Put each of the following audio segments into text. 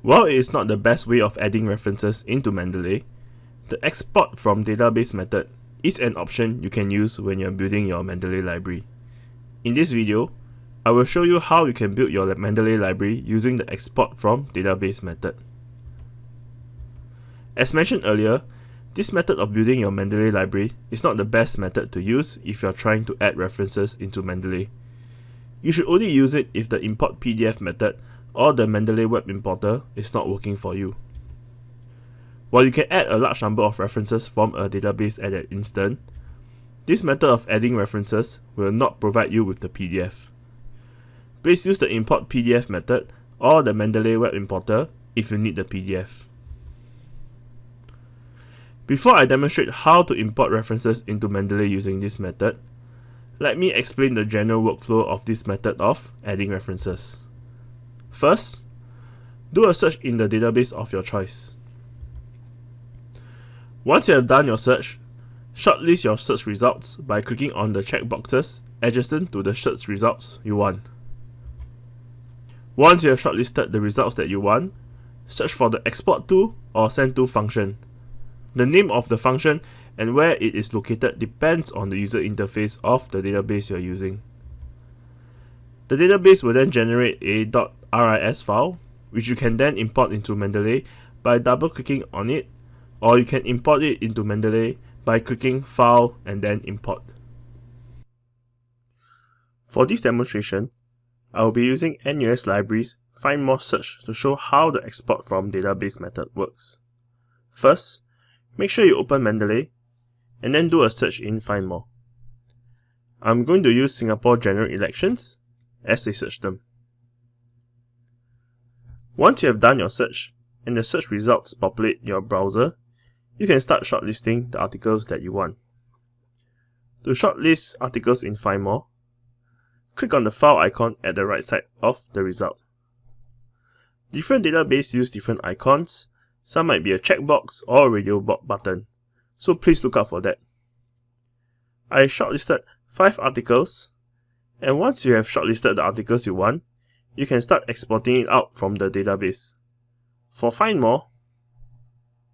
While it is not the best way of adding references into Mendeley, the export from database method is an option you can use when you're building your Mendeley library. In this video, I will show you how you can build your Mendeley library using the export from database method. As mentioned earlier, this method of building your Mendeley library is not the best method to use if you're trying to add references into Mendeley. You should only use it if the import PDF method or the Mendeley web importer is not working for you. While you can add a large number of references from a database at an instant, this method of adding references will not provide you with the PDF. Please use the import PDF method or the Mendeley web importer if you need the PDF. Before I demonstrate how to import references into Mendeley using this method, let me explain the general workflow of this method of adding references. First, do a search in the database of your choice. Once you have done your search, shortlist your search results by clicking on the checkboxes adjacent to the search results you want. Once you have shortlisted the results that you want, search for the export to or send to function. The name of the function and where it is located depends on the user interface of the database you are using. The database will then generate a .ris file, which you can then import into Mendeley by double-clicking on it, or you can import it into Mendeley by clicking File and then Import. For this demonstration, I will be using NUS Libraries Find More Search to show how the export from database method works. First, make sure you open Mendeley and then do a search in Find More. I'm going to use Singapore General Elections as a search term. Once you have done your search and the search results populate your browser, you can start shortlisting the articles that you want. To shortlist articles in Find More, click on the file icon at the right side of the result. Different databases use different icons. Some might be a checkbox or a radio button, so please look out for that. I shortlisted 5 articles, and once you have shortlisted the articles you want, you can start exporting it out from the database. For Find More,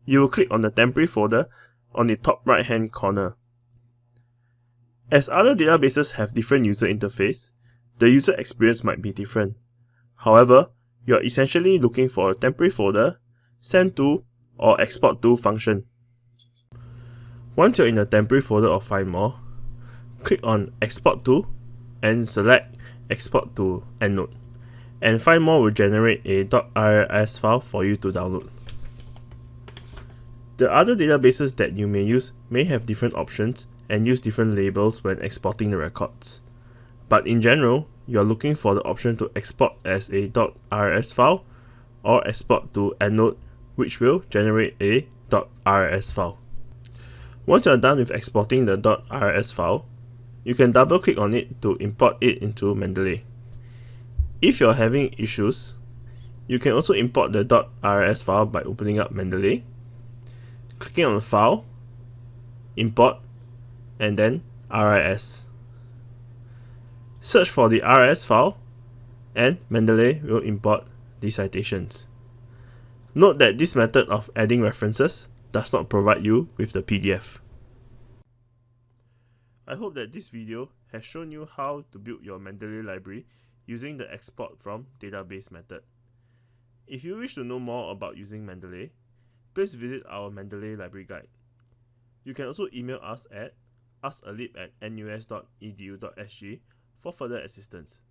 you will click on the temporary folder on the top right hand corner. As other databases have different user interface, the user experience might be different. However, you are essentially looking for a temporary folder, send to, or export to function. Once you're in the temporary folder of Find More, click on Export to and select Export to EndNote, and Find More will generate a .rs file for you to download. The other databases that you may use may have different options and use different labels when exporting the records. But in general, you are looking for the option to export as a .rs file or export to EndNote, which will generate a .rs file. Once you are done with exporting the .rs file, you can double click on it to import it into Mendeley. If you are having issues, you can also import the .rs file by opening up Mendeley, clicking on File, Import, and then RIS. Search for the RIS file, and Mendeley will import the citations. Note that this method of adding references does not provide you with the PDF. I hope that this video has shown you how to build your Mendeley library using the export from database method. If you wish to know more about using Mendeley, please visit our Mendeley library guide. You can also email us at askalib@nus.edu.sg for further assistance.